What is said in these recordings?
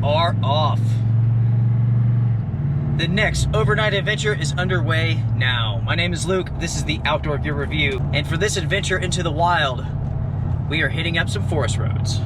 are off. The next overnight adventure is underway now. My name is Luke, this is the Outdoor Gear Review, and for this adventure into the wild, we are hitting up some forest roads.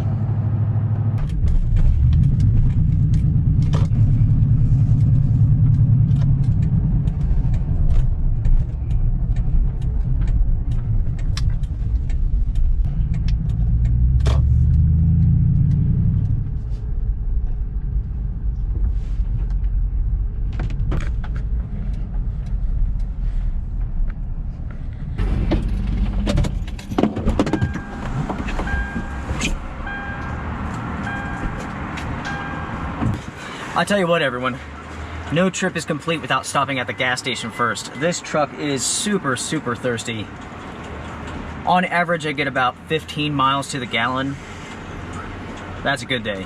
I'll tell you what, everyone, no trip is complete without stopping at the gas station first. This truck is super thirsty. On average, I get about 15 miles to the gallon. That's a good day.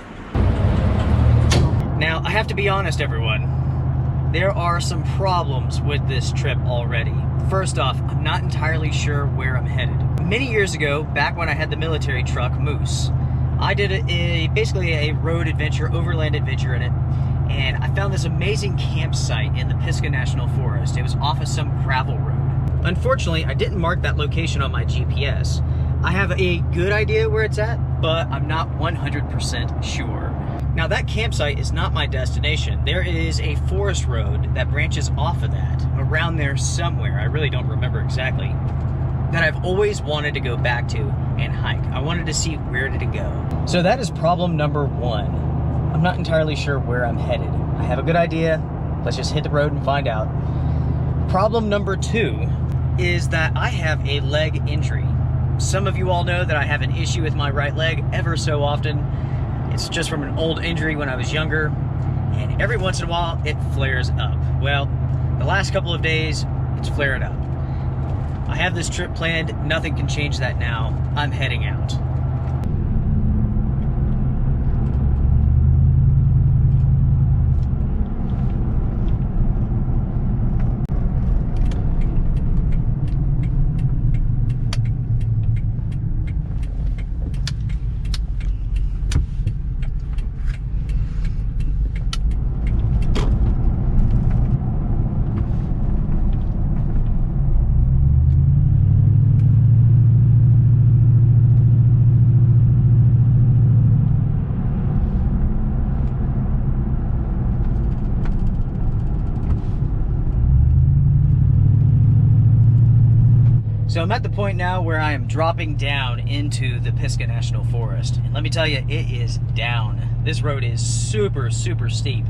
Now, I have to be honest, everyone. There are some problems with this trip already. First off, I'm not entirely sure where I'm headed. Many years ago, back when I had the military truck, Moose, I did basically a road adventure, overland adventure in it, and I found this amazing campsite in the Pisgah National Forest. It was off of some gravel road. Unfortunately, I didn't mark that location on my GPS. I have a good idea where it's at, but I'm not 100% sure. Now, that campsite is not my destination. There is a forest road that branches off of that, around there somewhere. I really don't remember exactly. That I've always wanted to go back to and hike. I wanted to see where did it go. So that is problem number one. I'm not entirely sure where I'm headed. I have a good idea. Let's just hit the road and find out. Problem number two is that I have a leg injury. Some of you all know that I have an issue with my right leg ever so often. It's just from an old injury when I was younger, and every once in a while it flares up. Well, the last couple of days it's flared up. I have this trip planned, nothing can change that now. I'm heading out. So I'm at the point now where I am dropping down into the Pisgah National Forest. And let me tell you, it is down. This road is super steep.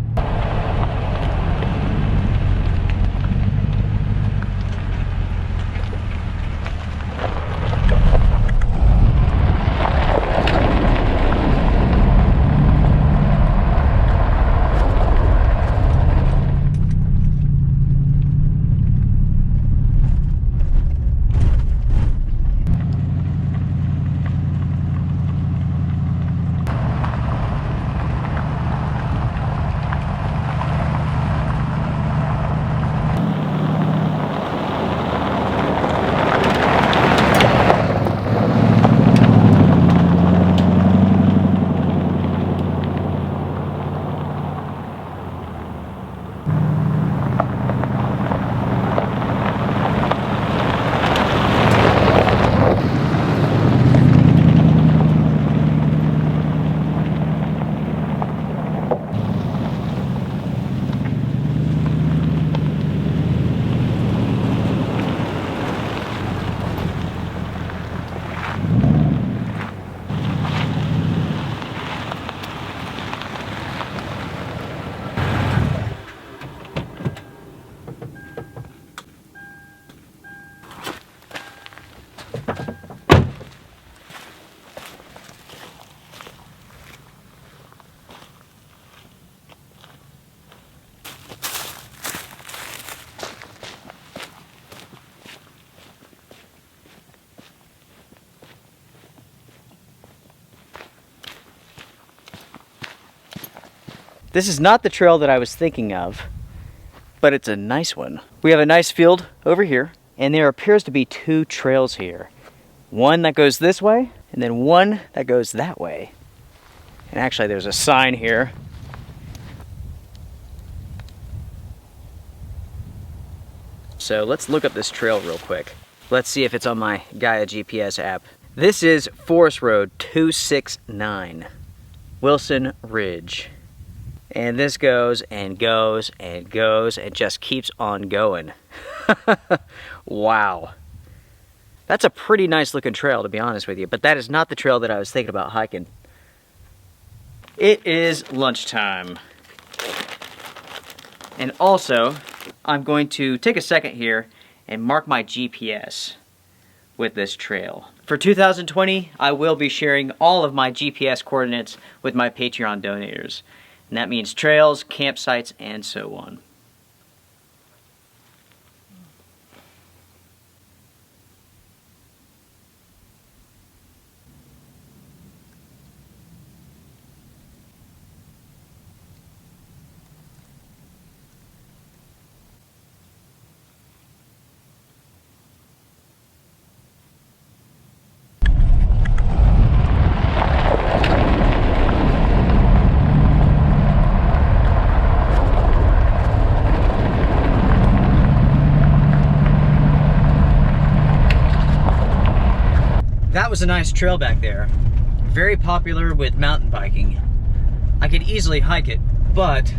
This is not the trail that I was thinking of, but it's a nice one. We have a nice field over here, and there appears to be two trails here. One that goes this way, and then one that goes that way. And actually there's a sign here So let's look up this trail real quick. Let's see if it's on my Gaia GPS app. This is Forest Road 269, Wilson Ridge. And this goes and goes and goes and just keeps on going. Wow. That's a pretty nice looking trail, to be honest with you, but that is not the trail that I was thinking about hiking. It is lunchtime. And also, I'm going to take a second here and mark my GPS with this trail. For 2020, I will be sharing all of my GPS coordinates with my Patreon donators. And that means trails, campsites, and so on. That was a nice trail back there. Very popular with mountain biking. I could easily hike it, but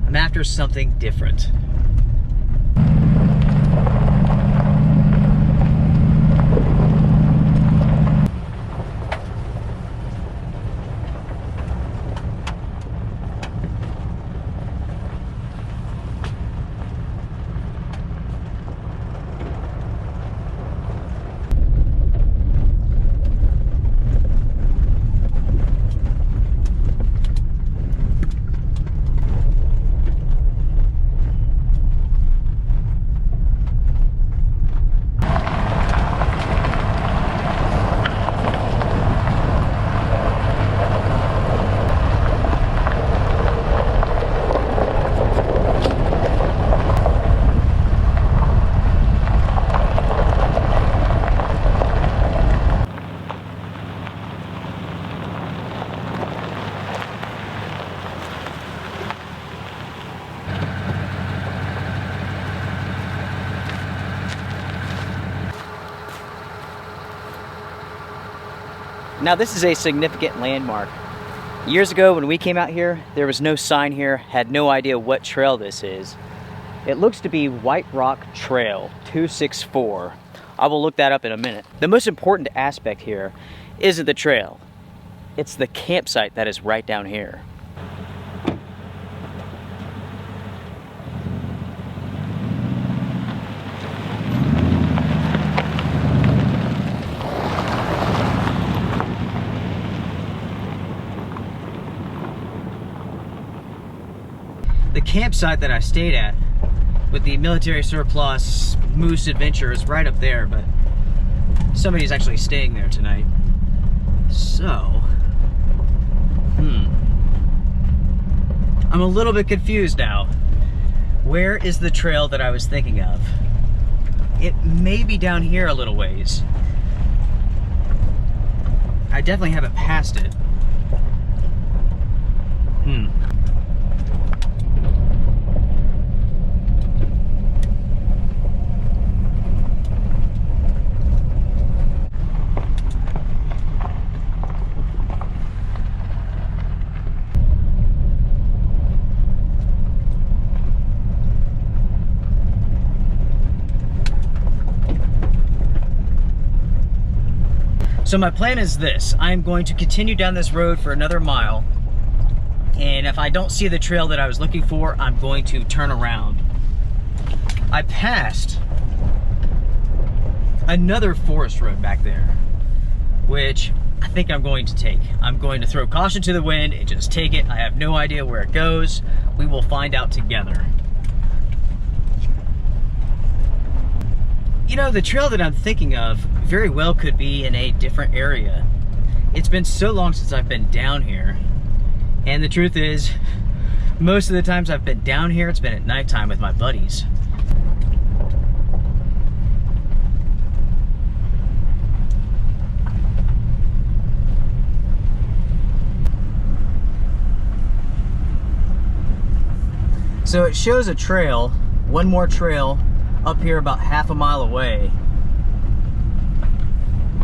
I'm after something different. Now this is a significant landmark. Years ago when we came out here, there was no sign here, had no idea what trail this is. It looks to be White Rock Trail 264. I will look that up in a minute. The most important aspect here isn't the trail. It's the campsite that is right down here. The campsite that I stayed at with the military surplus Moose Adventure is right up there, but somebody's actually staying there tonight. So, I'm a little bit confused now. Where is the trail that I was thinking of? It may be down here a little ways. I definitely haven't passed it. So my plan is this. I'm going to continue down this road for another mile, and if I don't see the trail that I was looking for, I'm going to turn around. I passed another forest road back there, which I think I'm going to take. I'm going to throw caution to the wind and just take it. I have no idea where it goes. We will find out together. You know, the trail that I'm thinking of very well could be in a different area. It's been so long since I've been down here. And the truth is, most of the times I've been down here, it's been at nighttime with my buddies. So it shows a trail, one more trail up here about half a mile away.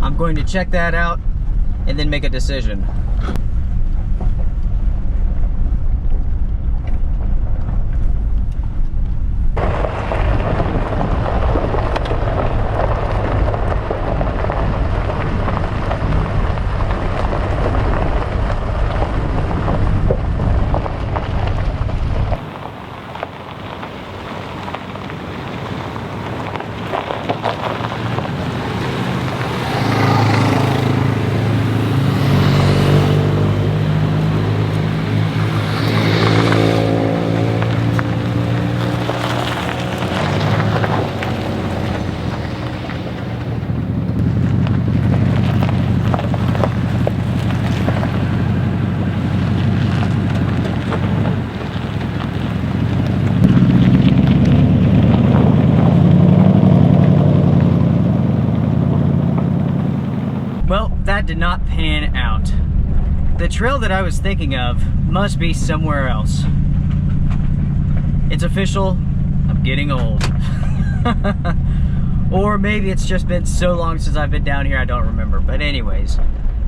I'm going to check that out and then make a decision. Well, that did not pan out. The trail that I was thinking of must be somewhere else. It's official, I'm getting old. Or maybe it's just been so long since I've been down here I don't remember. But anyways,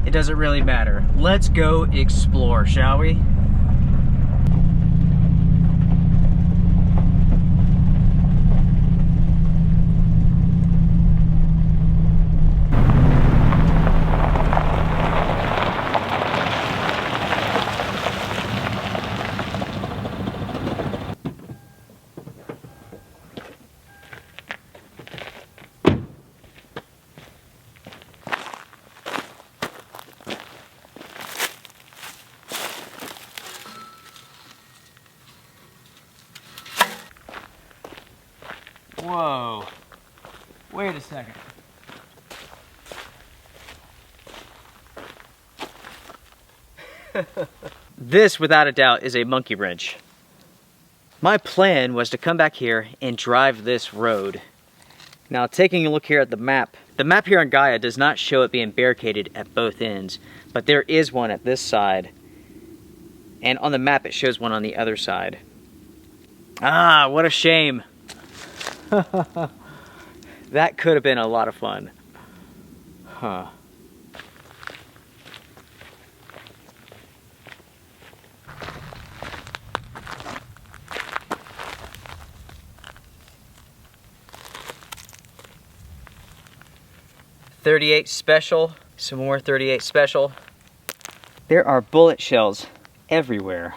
it doesn't really matter. Let's go explore, shall we? Whoa, wait a second. This, without a doubt, is a monkey wrench. My plan was to come back here and drive this road. Now, taking a look here at the map here on Gaia does not show it being barricaded at both ends, but there is one at this side, and on the map it shows one on the other side. Ah, what a shame. That could have been a lot of fun. Huh. .38 special, some more .38 special. There are bullet shells everywhere.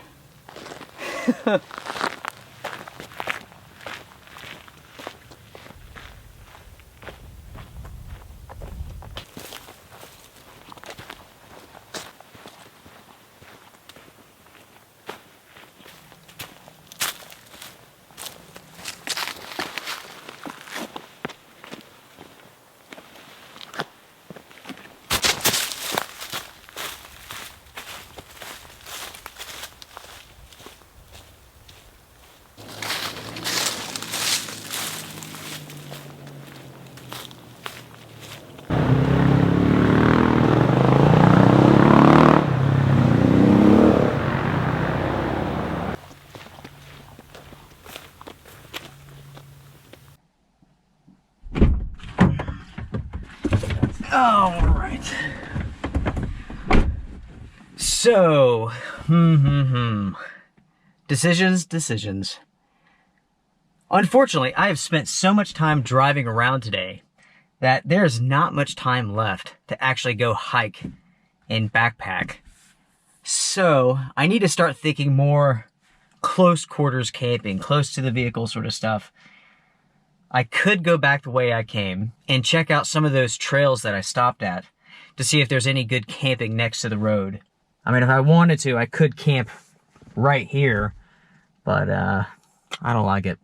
All right. So, decisions. Unfortunately, I have spent so much time driving around today that there's not much time left to actually go hike and backpack. So, I need to start thinking more close quarters camping, close to the vehicle sort of stuff. I could go back the way I came and check out some of those trails that I stopped at to see if there's any good camping next to the road. I mean, if I wanted to, I could camp right here, but I don't like it.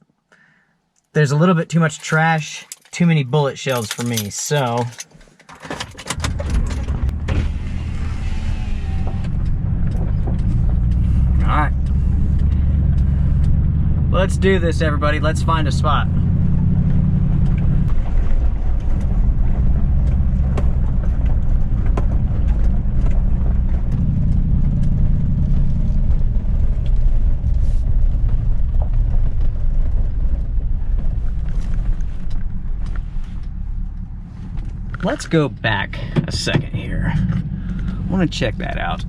There's a little bit too much trash, too many bullet shells for me, so... Alright. Let's do this, everybody. Let's find a spot. let's go back a second here. I want to check that out.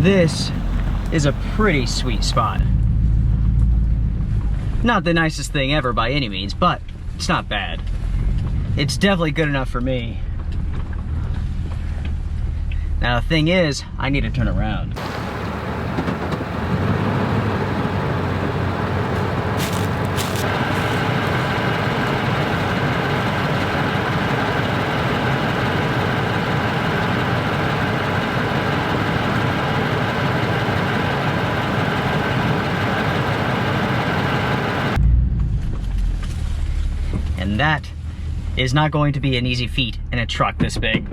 This is a pretty sweet spot. Not the nicest thing ever by any means, but it's not bad. It's definitely good enough for me. Now the thing is, I need to turn around. And that is not going to be an easy feat in a truck this big.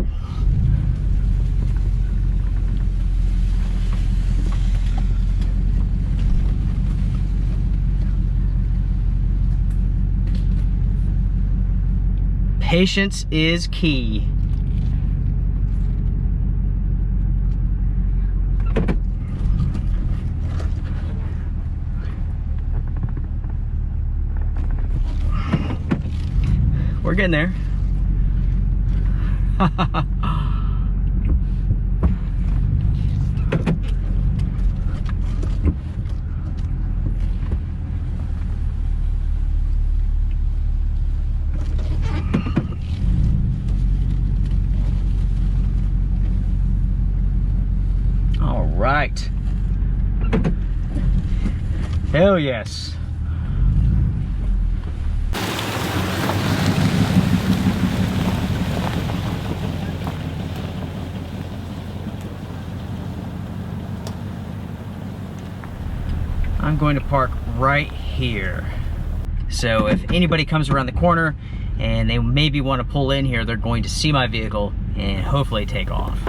Patience is key. We're getting there. All right. Hell yes. I'm going to park right here. So if anybody comes around the corner and they maybe want to pull in here, they're going to see my vehicle and hopefully take off.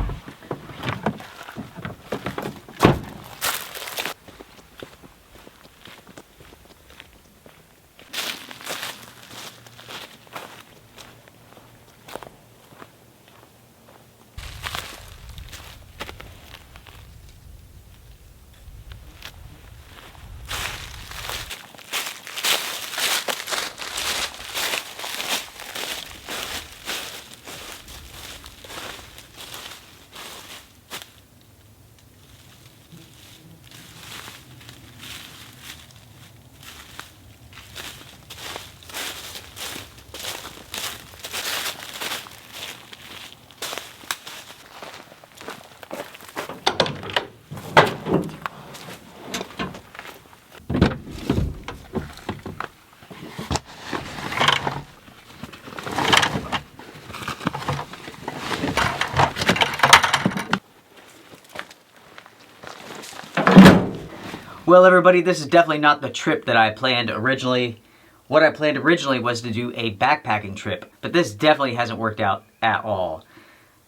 Well, everybody, this is definitely not the trip that I planned originally. What I planned originally was to do a backpacking trip, but this definitely hasn't worked out at all.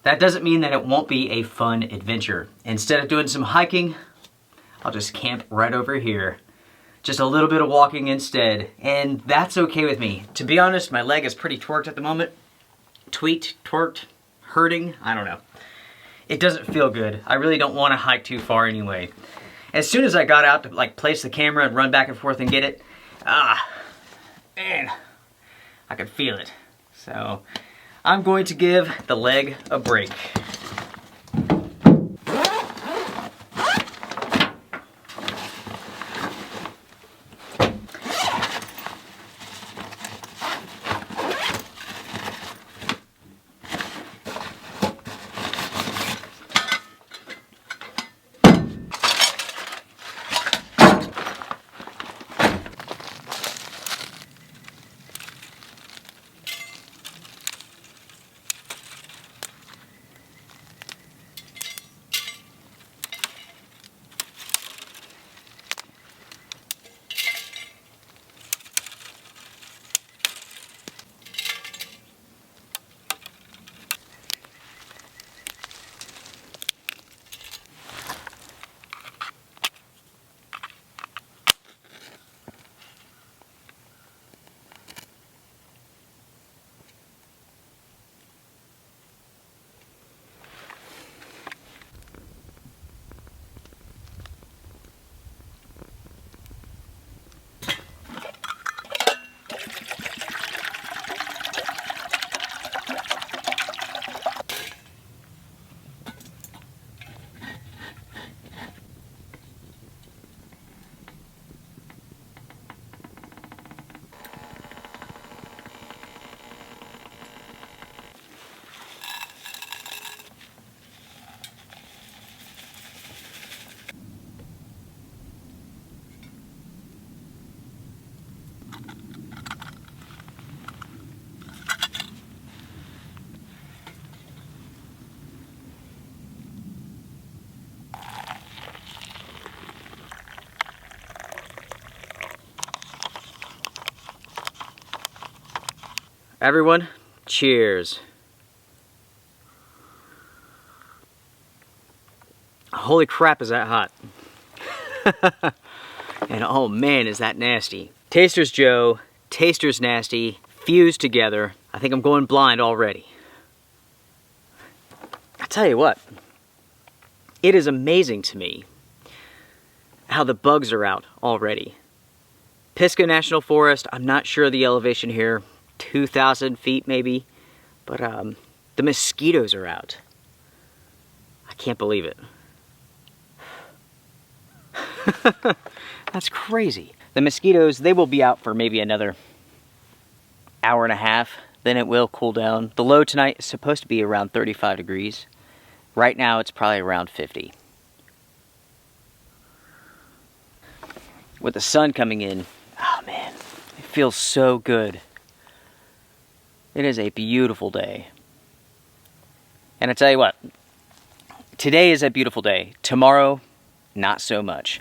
That doesn't mean that it won't be a fun adventure. Instead of doing some hiking, I'll just camp right over here. Just a little bit of walking instead, and that's okay with me. To be honest, my leg is pretty twerked at the moment. Tweaked, twerked, hurting, I don't know. It doesn't feel good. I really don't want to hike too far anyway. As soon as I got out to like place the camera and run back and forth and get it, man, I could feel it. So I'm going to give the leg a break. Everyone, cheers. Holy crap, is that hot. And oh man, is that nasty. Taster's Joe, Taster's nasty, fused together. I think I'm going blind already. I tell you what, it is amazing to me how the bugs are out already. Pisgah National Forest, I'm not sure the elevation here, 2,000 feet maybe, but the mosquitoes are out. I can't believe it. That's crazy. The mosquitoes, they will be out for maybe another hour and a half, then it will cool down. The low tonight is supposed to be around 35 degrees. Right now it's probably around 50. With the sun coming in, oh man, it feels so good. It is a beautiful day. And I tell you what, today is a beautiful day. Tomorrow, not so much.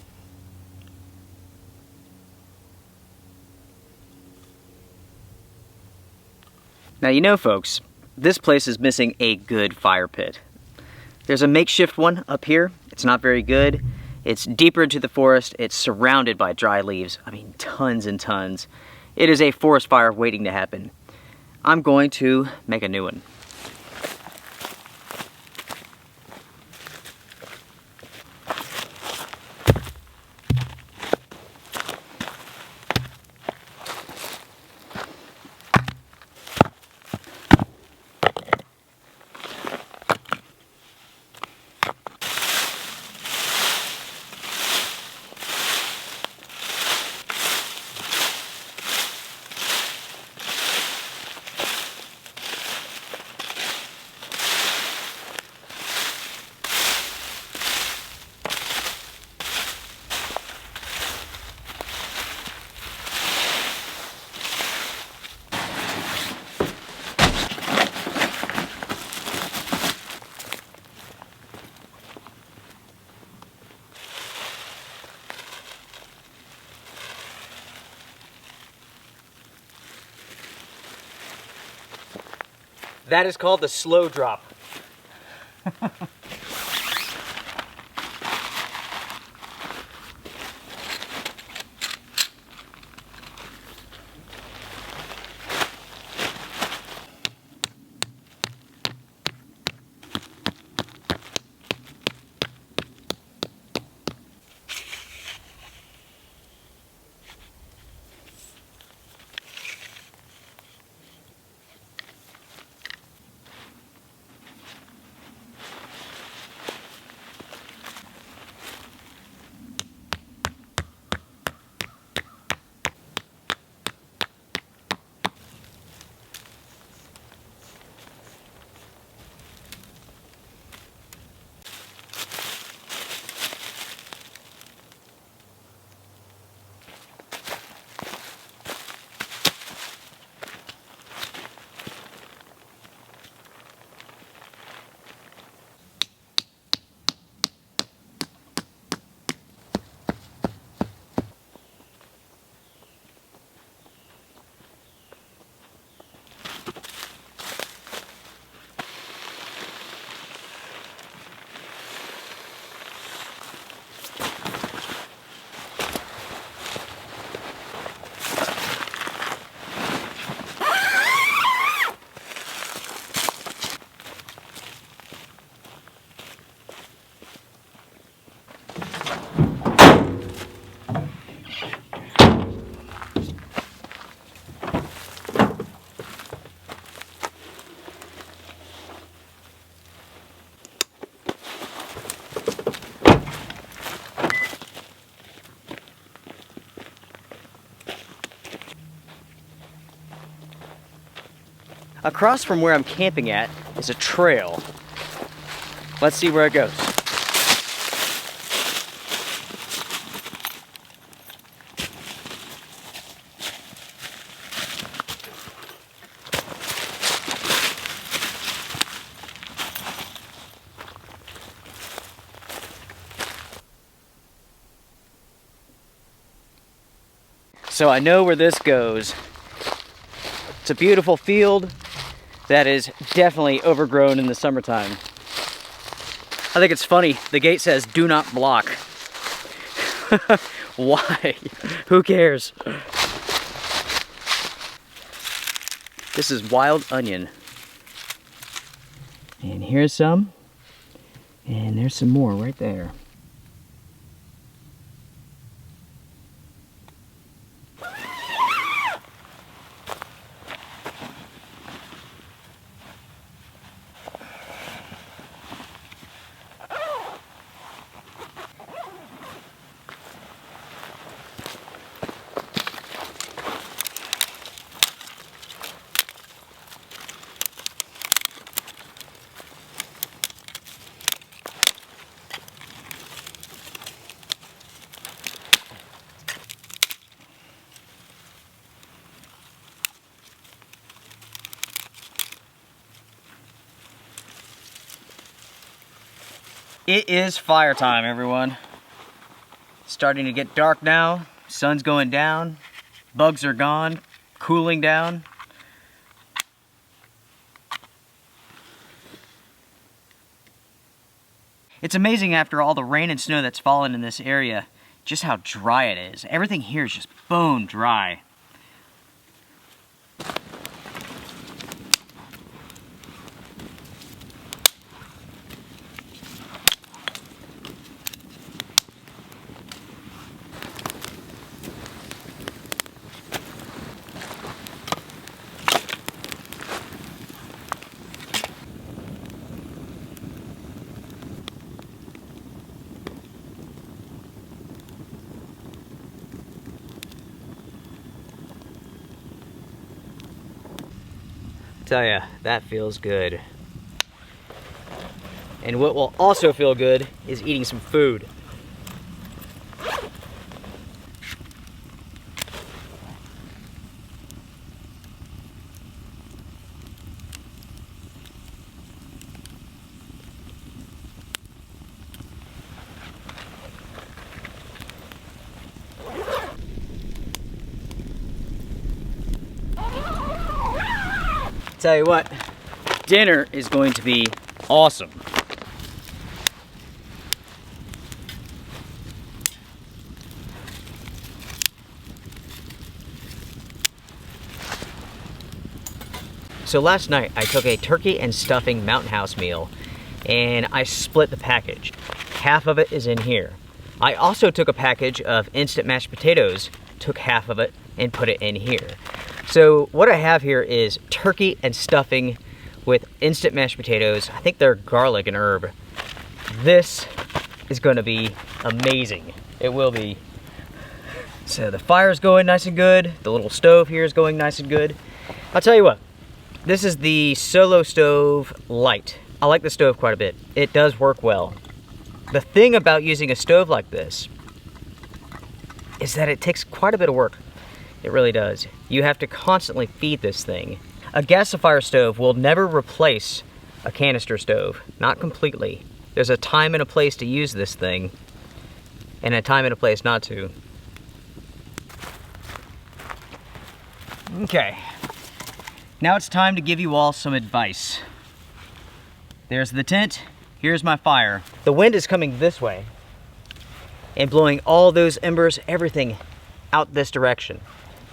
Now you know folks, this place is missing a good fire pit. There's a makeshift one up here. It's not very good. It's deeper into the forest. It's surrounded by dry leaves. I mean, tons and tons. It is a forest fire waiting to happen. I'm going to make a new one. That is called the slow drop. Across from where I'm camping at is a trail. Let's see where it goes. So I know where this goes. It's It's a beautiful field that is definitely overgrown in the summertime. I think it's funny, the gate says do not block. Why? Who cares? This is wild onion. And here's some. And there's some more right there. It is fire time, everyone. It's starting to get dark now. Sun's going down. Bugs are gone. Cooling down. It's amazing after all the rain and snow that's fallen in this area, just how dry it is. Everything here is just bone dry. Tell ya, that feels good. And what will also feel good is eating some food. Tell you what, dinner is going to be awesome. So last night I took a turkey and stuffing Mountain House meal and I split the package. Half of it is in here. I also took a package of instant mashed potatoes, took half of it and put it in here. So what I have here is turkey and stuffing with instant mashed potatoes. I think they're garlic and herb. This is going to be amazing. It will be. So the fire's going nice and good. The little stove here is going nice and good. I'll tell you what, this is the Solo Stove Lite. I like the stove quite a bit. It does work well. The thing about using a stove like this is that it takes quite a bit of work. It really does. You have to constantly feed this thing. A gasifier stove will never replace a canister stove, not completely. There's a time and a place to use this thing, and a time and a place not to. Okay, now it's time to give you all some advice. There's the tent, here's my fire. The wind is coming this way, and blowing all those embers, everything out this direction,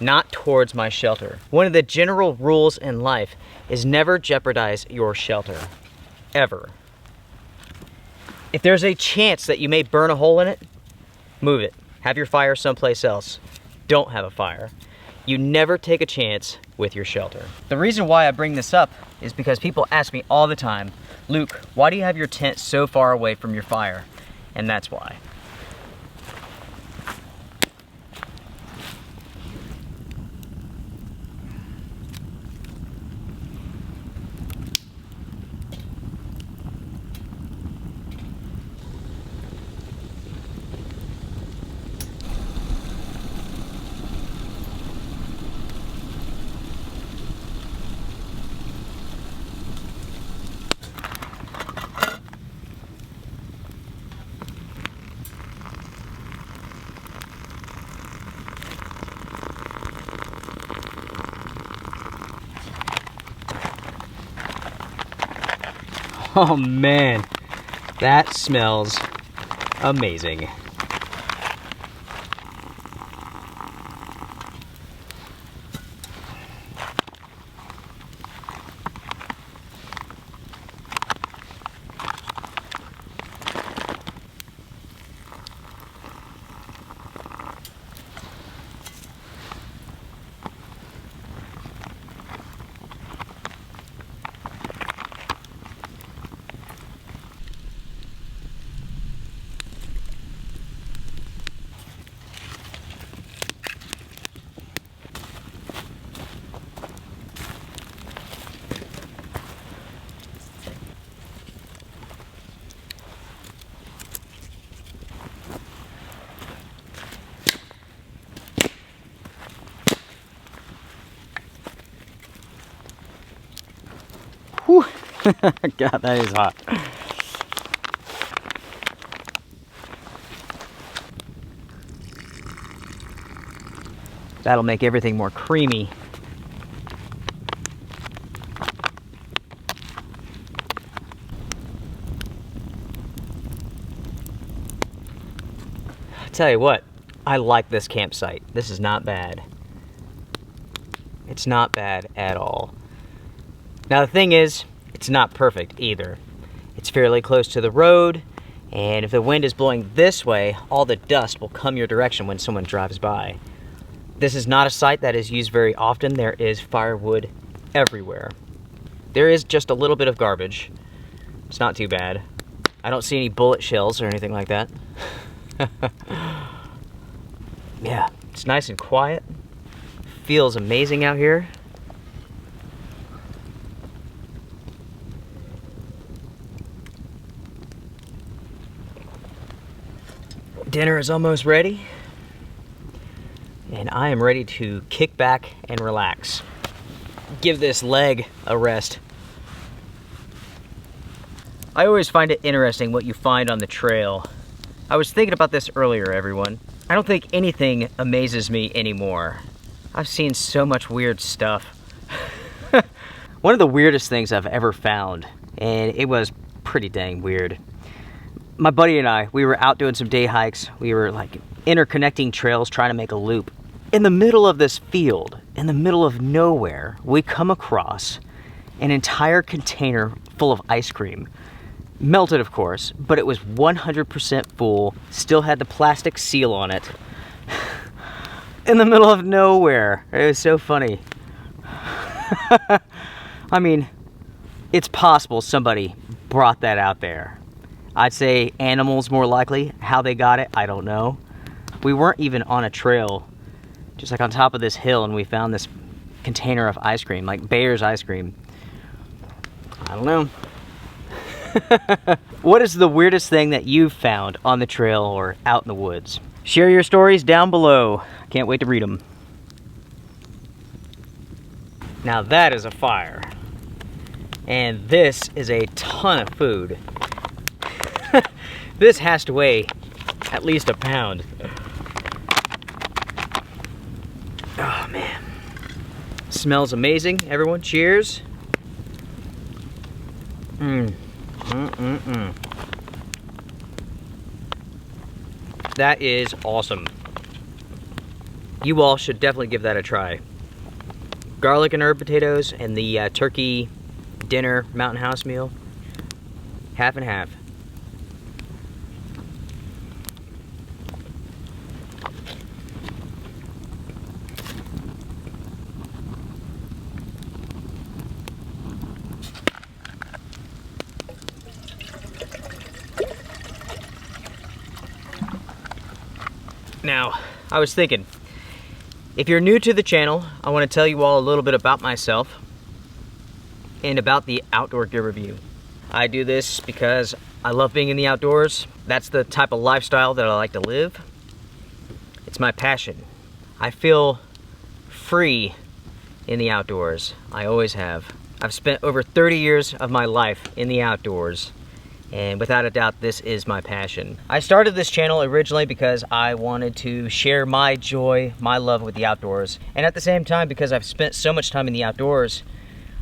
not towards my shelter. One of the general rules in life is never jeopardize your shelter, ever. If there's a chance that you may burn a hole in it, move it. Have your fire someplace else. Don't have a fire. You never take a chance with your shelter. The reason why I bring this up is because people ask me all the time, Luke, why do you have your tent so far away from your fire? And that's why. Oh man, that smells amazing. Whew. God, that is hot. That'll make everything more creamy. I tell you what, I like this campsite. This is not bad. It's not bad at all. Now the thing is, it's not perfect either. It's fairly close to the road, and if the wind is blowing this way, all the dust will come your direction when someone drives by. This is not a site that is used very often. There is firewood everywhere. There is just a little bit of garbage. It's not too bad. I don't see any bullet shells or anything like that. Yeah, it's nice and quiet. Feels amazing out here. Dinner is almost ready, and I am ready to kick back and relax. Give this leg a rest. I always find it interesting what you find on the trail. I was thinking about this earlier, everyone. I don't think anything amazes me anymore. I've seen so much weird stuff. One of the weirdest things I've ever found, and it was pretty dang weird. My buddy and I, we were out doing some day hikes. We were like interconnecting trails trying to make a loop. In the middle of this field, in the middle of nowhere, we come across an entire container full of ice cream. Melted, of course, but it was 100% full, still had the plastic seal on it. In the middle of nowhere. It was so funny. I mean, it's possible somebody brought that out there. I'd say animals more likely. How they got it, I don't know. We weren't even on a trail, just like on top of this hill, and we found this container of ice cream, like Bayer's ice cream. I don't know. What is the weirdest thing that you've found on the trail or out in the woods? Share your stories down below. Can't wait to read them. Now that is a fire. And this is a ton of food. This has to weigh at least a pound. Oh man. Smells amazing, everyone. Cheers. That is awesome. You all should definitely give that a try. Garlic and herb potatoes and the turkey dinner mountain house meal. Half and half. Now, I was thinking, if you're new to the channel, I want to tell you all a little bit about myself and about the Outdoor Gear Review. I do this because I love being in the outdoors. That's the type of lifestyle that I like to live. It's my passion. I feel free in the outdoors. I always have. I've spent over 30 years of my life in the outdoors, and without a doubt, this is my passion. I started this channel originally because I wanted to share my joy, my love with the outdoors, and at the same time, because I've spent so much time in the outdoors,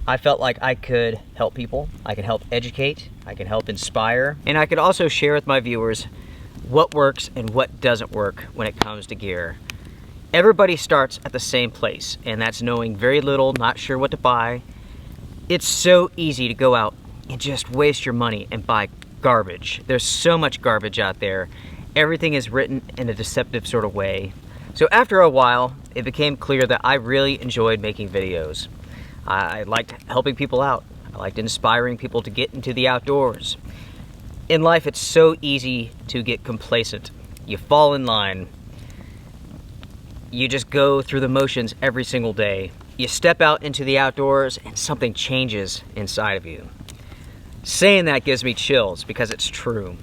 I felt like I could help people, I can help educate, I can help inspire, and I could also share with my viewers what works and what doesn't work when it comes to gear. Everybody starts at the same place, and that's knowing very little, not sure what to buy. It's so easy to go out and just waste your money and buy garbage. There's so much garbage out there. Everything is written in a deceptive sort of way. So after a while, it became clear that I really enjoyed making videos. I liked helping people out. I liked inspiring people to get into the outdoors. In life, it's so easy to get complacent. You fall in line. You just go through the motions every single day. You step out into the outdoors and something changes inside of you. Saying that gives me chills because it's true.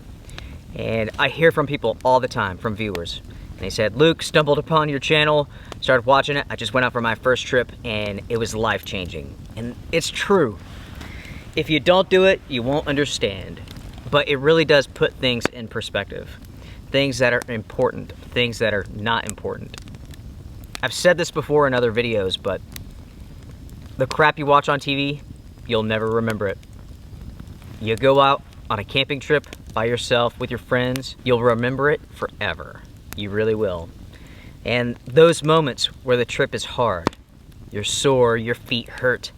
And I hear from people all the time, from viewers. And they said, Luke, stumbled upon your channel, started watching it. I just went out for my first trip and it was life-changing. And it's true. If you don't do it, you won't understand. But it really does put things in perspective. Things that are important, things that are not important. I've said this before in other videos, but the crap you watch on TV, you'll never remember it. You go out on a camping trip by yourself with your friends, you'll remember it forever. You really will. And those moments where the trip is hard, you're sore, your feet hurt,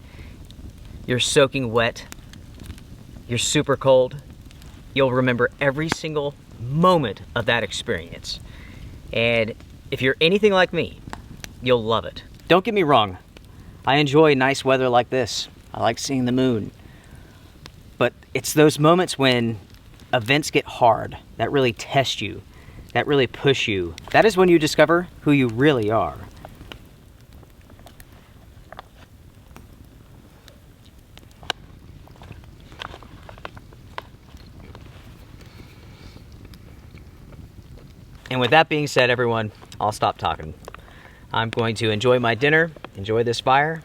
you're soaking wet, you're super cold, you'll remember every single moment of that experience. And if you're anything like me, you'll love it. Don't get me wrong, I enjoy nice weather like this. I like seeing the moon. But it's those moments when events get hard, that really test you, that really push you. That is when you discover who you really are. And with that being said, everyone, I'll stop talking. I'm going to enjoy my dinner, enjoy this fire.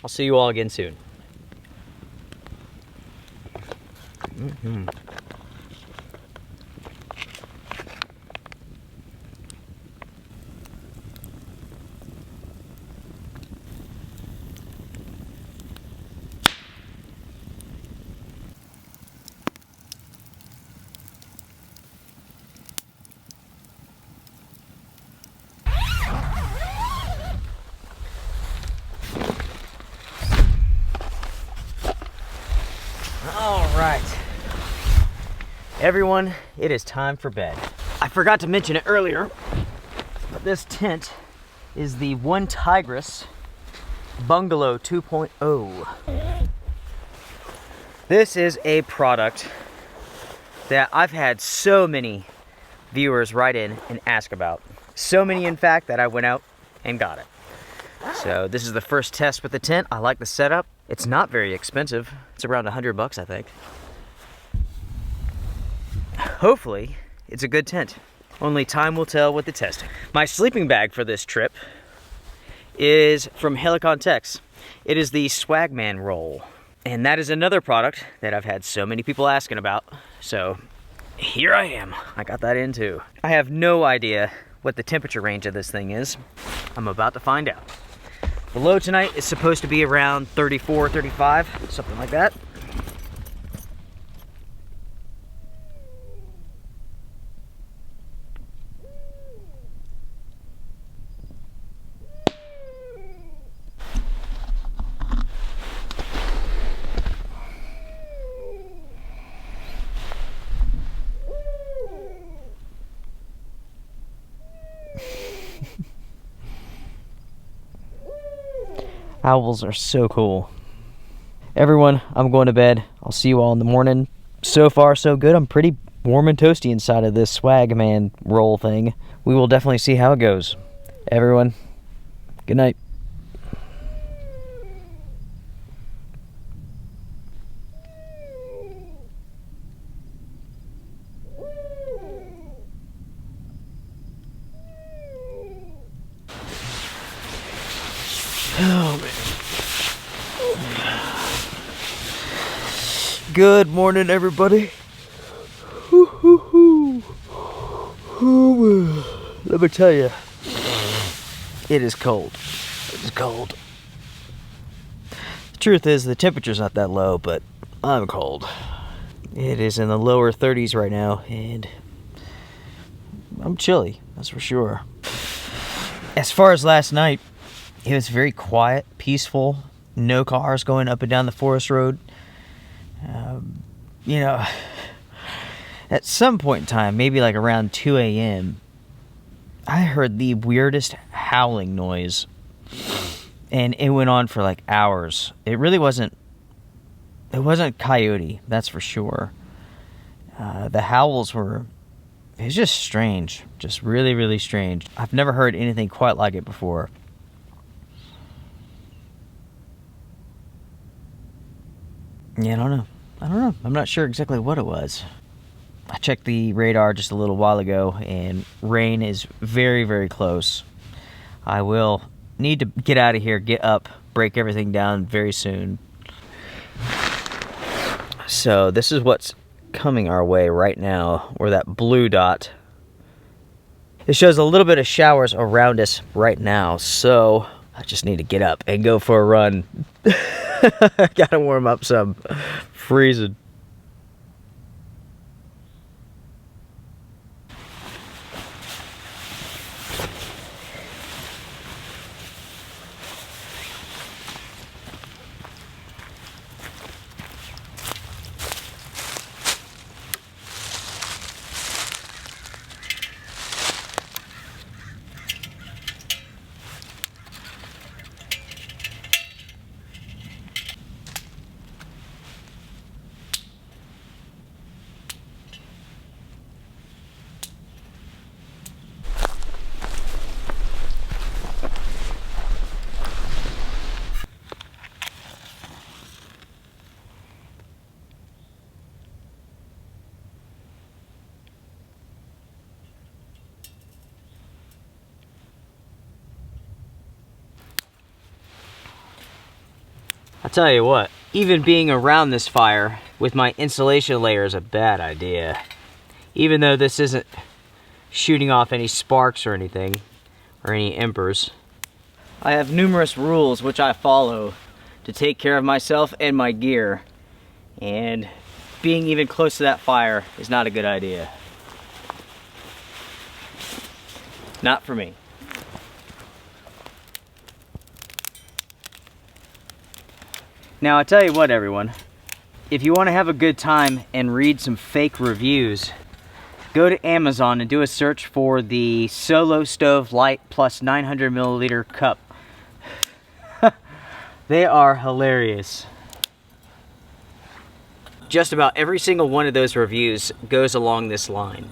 I'll see you all again soon. Mm-hmm. All right. Everyone, it is time for bed. I forgot to mention it earlier, but this tent is the OneTigris Bungalow 2.0. This is a product that I've had so many viewers write in and ask about. So many, in fact, that I went out and got it. So this is the first test with the tent. I like the setup. It's not very expensive. It's around $100, I think. Hopefully, it's a good tent. Only time will tell with the testing. My sleeping bag for this trip is from Helikon-Tex. It is the Swagman roll. And that is another product that I've had so many people asking about. So here I am. I got that in too. I have no idea what the temperature range of this thing is. I'm about to find out. The low tonight is supposed to be around 34, 35, something like that. Owls are so cool. Everyone, I'm going to bed. I'll see you all in the morning. So far, so good. I'm pretty warm and toasty inside of this Swagman roll thing. We will definitely see how it goes. Everyone, good night. Oh, man. Good morning, everybody. Let me tell you, it is cold. It is cold. The Truth is, the temperature's not that low, but I'm cold. It is in the lower 30s right now, and I'm chilly, that's for sure. As far as last night, it was very quiet, peaceful, no cars going up and down the forest road. You know, at some point in time, maybe like around 2 a.m., I heard the weirdest howling noise, and it went on for like hours. It really wasn't, it wasn't coyote, that's for sure. The howls were, it was just strange, just really, really strange. I've never heard anything quite like it before. Yeah, I don't know. I'm not sure exactly what it was. I checked the radar just a little while ago, and rain is very, very close. I will need to get out of here, get up, break everything down very soon. So this is what's coming our way right now, where that blue dot. It shows a little bit of showers around us right now, so I just need to get up and go for a run. Gotta warm up some. Freezing. I'll tell you what, even being around this fire with my insulation layer is a bad idea. Even though this isn't shooting off any sparks or anything, or any embers. I have numerous rules which I follow to take care of myself and my gear. And being even close to that fire is not a good idea. Not for me. Now, I tell you what, everyone, if you want to have a good time and read some fake reviews, go to Amazon and do a search for the Solo Stove Lite plus 900 milliliter cup. They are hilarious. Just about every single one of those reviews goes along this line.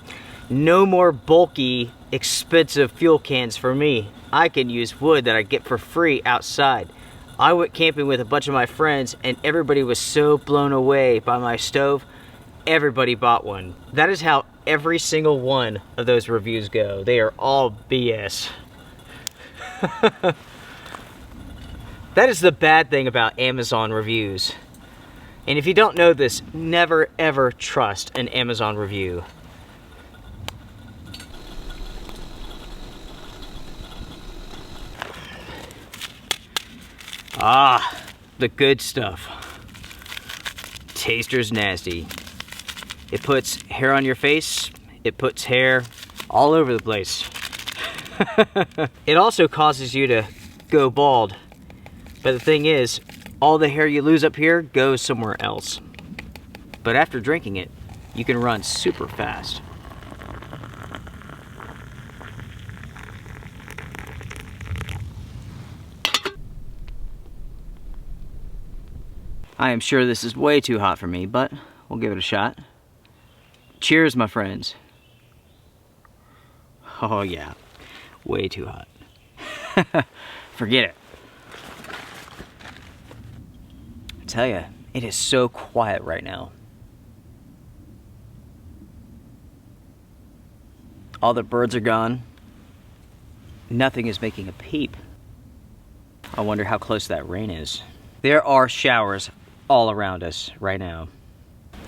No more bulky, expensive fuel cans for me. I can use wood that I get for free outside. I went camping with a bunch of my friends and everybody was so blown away by my stove, everybody bought one. That is how every single one of those reviews go. They are all BS. That is the bad thing about Amazon reviews. And if you don't know this, never ever trust an Amazon review. Ah, the good stuff. Taster's nasty. It puts hair on your face. It puts hair all over the place. It also causes you to go bald. But the thing is, all the hair you lose up here goes somewhere else. But after drinking it, you can run super fast. I am sure this is way too hot for me, but we'll give it a shot. Cheers, my friends. Oh yeah, way too hot. Forget it. I tell ya, it is so quiet right now. All the birds are gone. Nothing is making a peep. I wonder how close that rain is. There are showers all around us right now.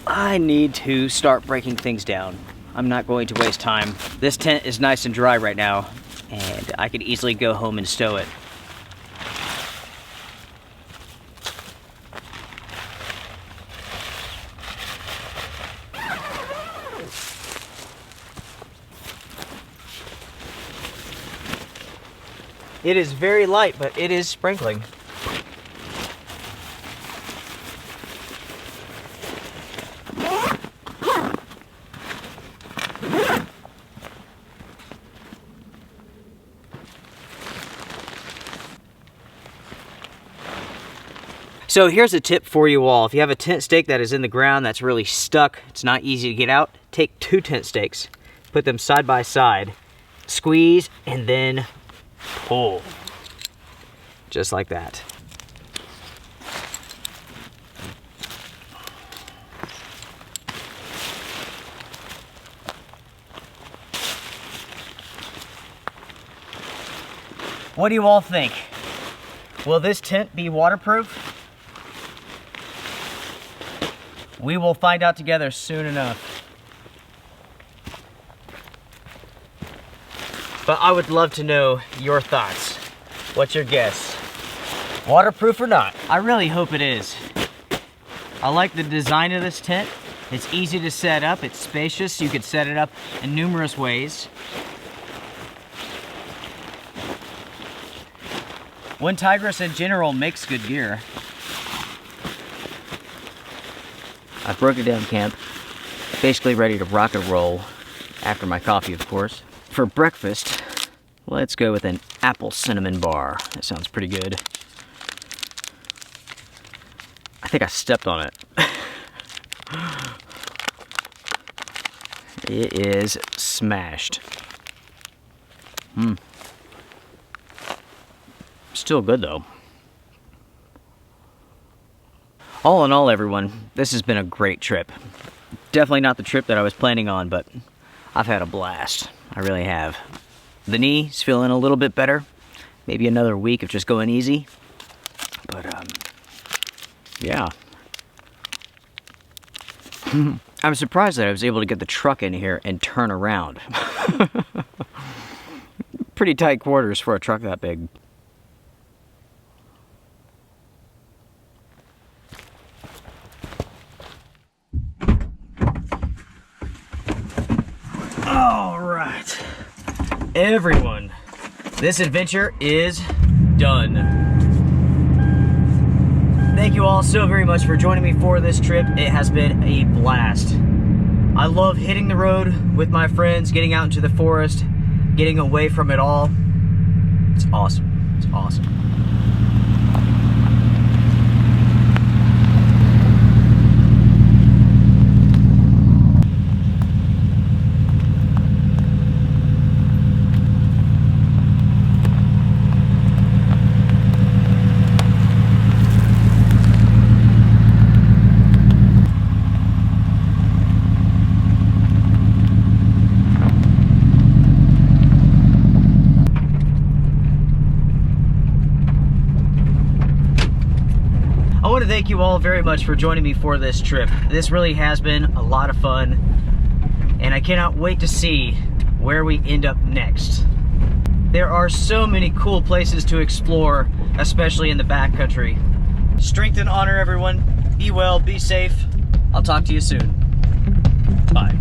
I need to start breaking things down. I'm not going to waste time. This tent is nice and dry right now, and I could easily go home and stow it. It is very light, but it is sprinkling. So here's a tip for you all. If you have a tent stake that is in the ground that's really stuck, it's not easy to get out, take 2 tent stakes, put them side by side, squeeze, and then pull. Just like that. What do you all think? Will this tent be waterproof? We will find out together soon enough. But I would love to know your thoughts. What's your guess? Waterproof or not? I really hope it is. I like the design of this tent. It's easy to set up, it's spacious, you could set it up in numerous ways. OneTigris in general makes good gear. I broke it down camp, basically ready to rock and roll, after my coffee of course. For breakfast, let's go with an apple cinnamon bar. That sounds pretty good. I think I stepped on it. It is smashed. Still good though. All in all, everyone, this has been a great trip. Definitely not the trip that I was planning on, but I've had a blast. I really have. The knee's feeling a little bit better. Maybe another week of just going easy. But, yeah. I'm surprised that I was able to get the truck in here and turn around. Pretty tight quarters for a truck that big. All right, everyone, this adventure is done. Thank you all so very much for joining me for this trip. It has been a blast. I love hitting the road with my friends, getting out into the forest, getting away from it all. It's awesome. It's awesome. I want to thank you all very much for joining me for this trip. This really has been a lot of fun, and I cannot wait to see where we end up next. There are so many cool places to explore, especially in the backcountry. Strength and honor, everyone. Be well, be safe. I'll talk to you soon. Bye.